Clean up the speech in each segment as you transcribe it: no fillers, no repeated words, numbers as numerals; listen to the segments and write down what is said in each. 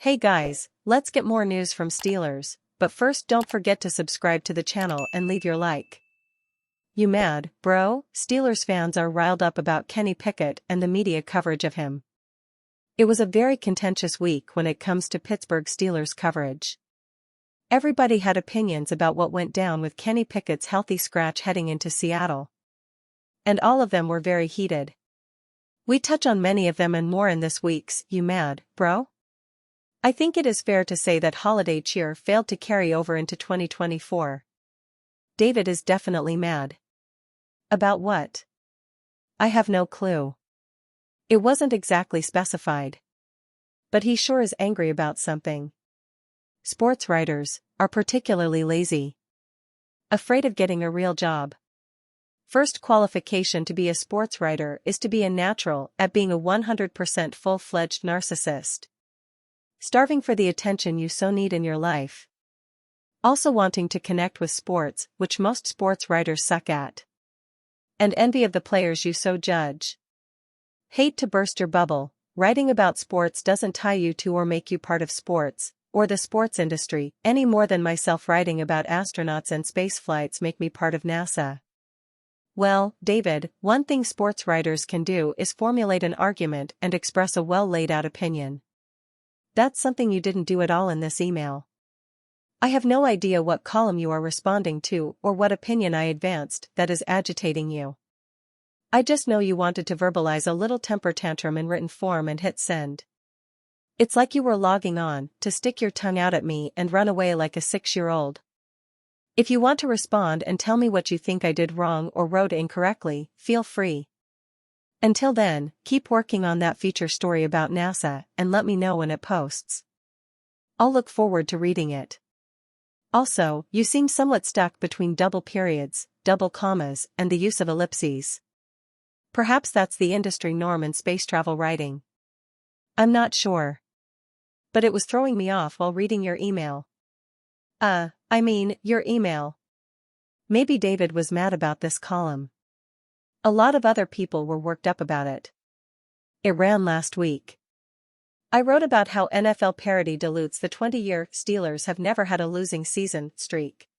Hey guys, let's get more news from Steelers, but first don't forget to subscribe to the channel and leave your like. You mad, bro? Steelers fans are riled up about Kenny Pickett and the media coverage of him. It was a very contentious week when it comes to Pittsburgh Steelers coverage. Everybody had opinions about what went down with Kenny Pickett's healthy scratch heading into Seattle. And all of them were very heated. We touch on many of them and more in this week's You Mad, Bro? I think it is fair to say that holiday cheer failed to carry over into 2024. David is definitely mad. About what? I have no clue. It wasn't exactly specified. But he sure is angry about something. Sports writers are particularly lazy. Afraid of getting a real job. First qualification to be a sports writer is to be a natural at being a 100% full-fledged narcissist. Starving for the attention you so need in your life. Also wanting to connect with sports, which most sports writers suck at. And envy of the players you so judge. Hate to burst your bubble, writing about sports doesn't tie you to or make you part of sports, or the sports industry, any more than myself writing about astronauts and space flights make me part of NASA. Well, David, one thing sports writers can do is formulate an argument and express a well-laid-out opinion. That's something you didn't do at all in this email. I have no idea what column you are responding to or what opinion I advanced that is agitating you. I just know you wanted to verbalize a little temper tantrum in written form and hit send. It's like you were logging on to stick your tongue out at me and run away like a 6-year-old. If you want to respond and tell me what you think I did wrong or wrote incorrectly, feel free. Until then, keep working on that feature story about NASA and let me know when it posts. I'll look forward to reading it. Also, you seem somewhat stuck between double periods, double commas, and the use of ellipses. Perhaps that's the industry norm in space travel writing. I'm not sure. But it was throwing me off while reading your email. Your email. Maybe David was mad about this column. A lot of other people were worked up about it. It ran last week. I wrote about how NFL parody dilutes the 20-year Steelers have never had a losing season streak.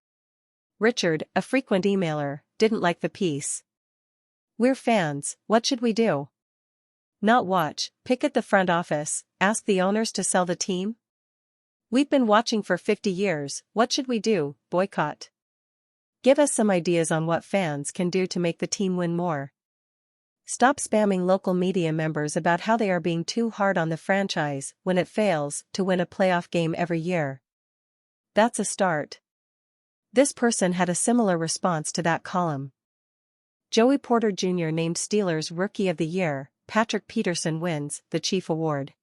Richard, a frequent emailer, didn't like the piece. We're fans, what should we do? Not watch, picket the front office, ask the owners to sell the team? We've been watching for 50 years, what should we do, boycott? Give us some ideas on what fans can do to make the team win more. Stop spamming local media members about how they are being too hard on the franchise when it fails to win a playoff game every year. That's a start. This person had a similar response to that column. Joey Porter Jr. named Steelers Rookie of the Year, Patrick Peterson wins the Chief Award.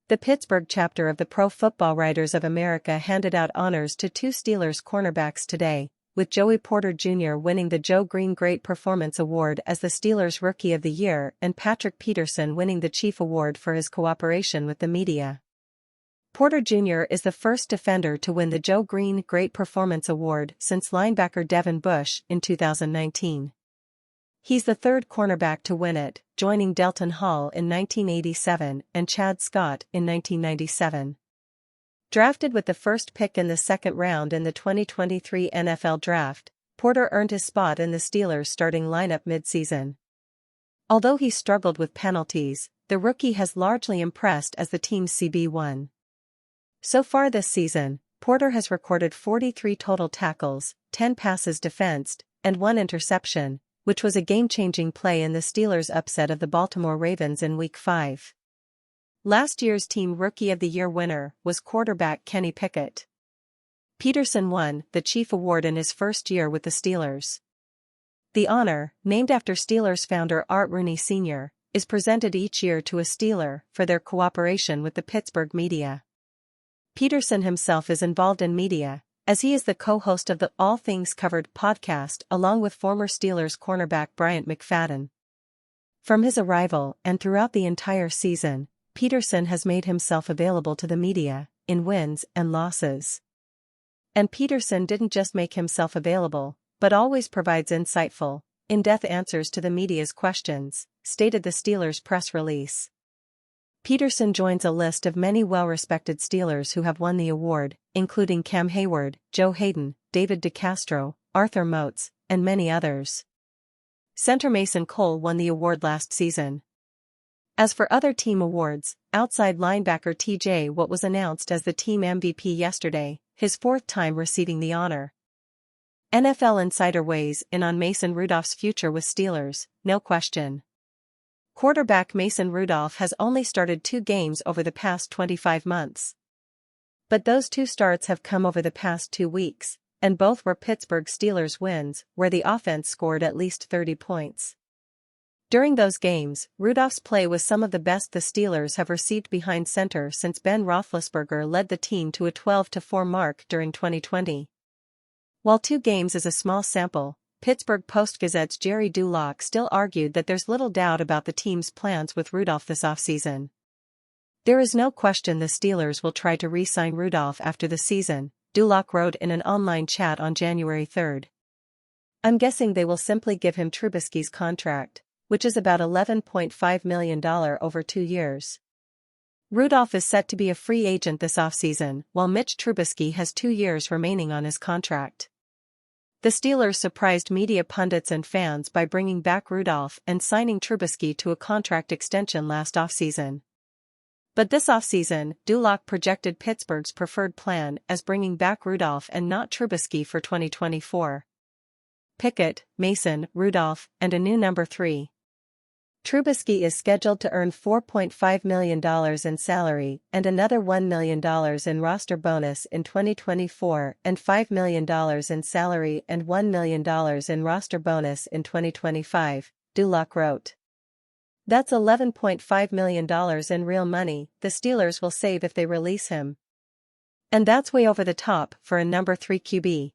The Pittsburgh chapter of the Pro Football Writers of America handed out honors to two Steelers cornerbacks today, with Joey Porter Jr. winning the Joe Green Great Performance Award as the Steelers Rookie of the Year and Patrick Peterson winning the Chief Award for his cooperation with the media. Porter Jr. is the first defender to win the Joe Green Great Performance Award since linebacker Devin Bush in 2019. He's the third cornerback to win it, joining Delton Hall in 1987 and Chad Scott in 1997. Drafted with the first pick in the second round in the 2023 NFL Draft, Porter earned his spot in the Steelers' starting lineup mid-season. Although he struggled with penalties, the rookie has largely impressed as the team's CB1. So far this season, Porter has recorded 43 total tackles, 10 passes defensed, and 1 interception, which was a game-changing play in the Steelers' upset of the Baltimore Ravens in Week 5. Last year's Team Rookie of the Year winner was quarterback Kenny Pickett. Peterson won the Chief Award in his first year with the Steelers. The honor, named after Steelers founder Art Rooney Sr., is presented each year to a Steeler for their cooperation with the Pittsburgh media. Peterson himself is involved in media, as he is the co-host of the All Things Covered podcast along with former Steelers cornerback Bryant McFadden. From his arrival and throughout the entire season, Peterson has made himself available to the media, in wins and losses. And Peterson didn't just make himself available, but always provides insightful, in-depth answers to the media's questions, stated the Steelers' press release. Peterson joins a list of many well-respected Steelers who have won the award, including Cam Hayward, Joe Hayden, David DeCastro, Arthur Moats, and many others. Center Mason Cole won the award last season. As for other team awards, outside linebacker TJ Watt was announced as the team MVP yesterday, his fourth time receiving the honor. NFL Insider weighs in on Mason Rudolph's future with Steelers, no question. Quarterback Mason Rudolph has only started 2 games over the past 25 months. But those 2 starts have come over the past 2 weeks, and both were Pittsburgh Steelers wins, where the offense scored at least 30 points. During those games, Rudolph's play was some of the best the Steelers have received behind center since Ben Roethlisberger led the team to a 12-4 mark during 2020. While 2 games is a small sample, Pittsburgh Post-Gazette's Jerry Dulac still argued that there's little doubt about the team's plans with Rudolph this offseason. There is no question the Steelers will try to re-sign Rudolph after the season, Dulac wrote in an online chat on January 3. I'm guessing they will simply give him Trubisky's contract, which is about $11.5 million over 2 years. Rudolph is set to be a free agent this offseason, while Mitch Trubisky has 2 years remaining on his contract. The Steelers surprised media pundits and fans by bringing back Rudolph and signing Trubisky to a contract extension last offseason. But this offseason, Dulac projected Pittsburgh's preferred plan as bringing back Rudolph and not Trubisky for 2024. Pickett, Mason, Rudolph, and a new number 3. Trubisky is scheduled to earn $4.5 million in salary and another $1 million in roster bonus in 2024 and $5 million in salary and $1 million in roster bonus in 2025, Dulac wrote. That's $11.5 million in real money the Steelers will save if they release him. And that's way over the top for a number 3 QB.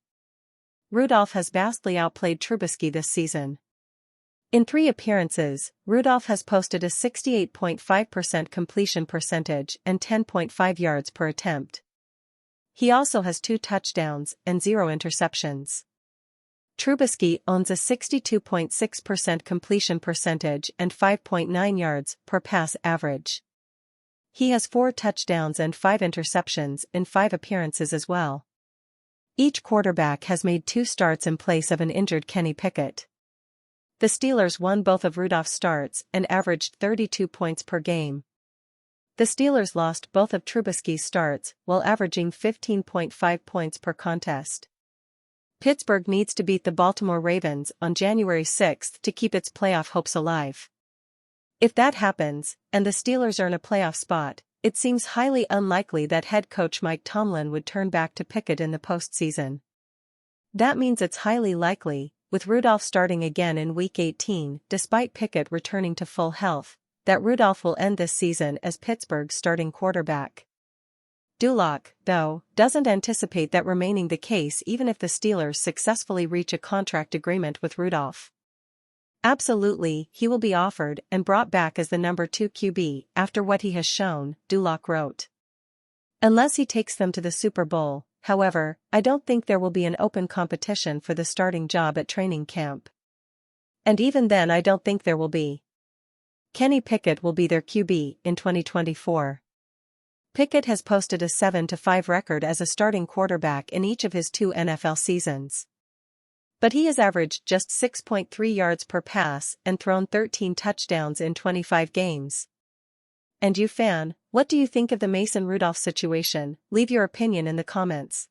Rudolph has vastly outplayed Trubisky this season. In 3 appearances, Rudolph has posted a 68.5% completion percentage and 10.5 yards per attempt. He also has 2 touchdowns and 0 interceptions. Trubisky owns a 62.6% completion percentage and 5.9 yards per pass average. He has 4 touchdowns and 5 interceptions in 5 appearances as well. Each quarterback has made 2 starts in place of an injured Kenny Pickett. The Steelers won both of Rudolph's starts and averaged 32 points per game. The Steelers lost both of Trubisky's starts while averaging 15.5 points per contest. Pittsburgh needs to beat the Baltimore Ravens on January 6 to keep its playoff hopes alive. If that happens, and the Steelers earn a playoff spot, it seems highly unlikely that head coach Mike Tomlin would turn back to Pickett in the postseason. That means it's highly likely, with Rudolph starting again in Week 18 despite Pickett returning to full health, that Rudolph will end this season as Pittsburgh's starting quarterback. Dulac, though, doesn't anticipate that remaining the case even if the Steelers successfully reach a contract agreement with Rudolph. Absolutely, he will be offered and brought back as the number 2 QB after what he has shown, Dulac wrote. Unless he takes them to the Super Bowl, however, I don't think there will be an open competition for the starting job at training camp. And even then I don't think there will be. Kenny Pickett will be their QB in 2024. Pickett has posted a 7-5 record as a starting quarterback in each of his 2 NFL seasons. But he has averaged just 6.3 yards per pass and thrown 13 touchdowns in 25 games. And you fan, what do you think of the Mason Rudolph situation? Leave your opinion in the comments.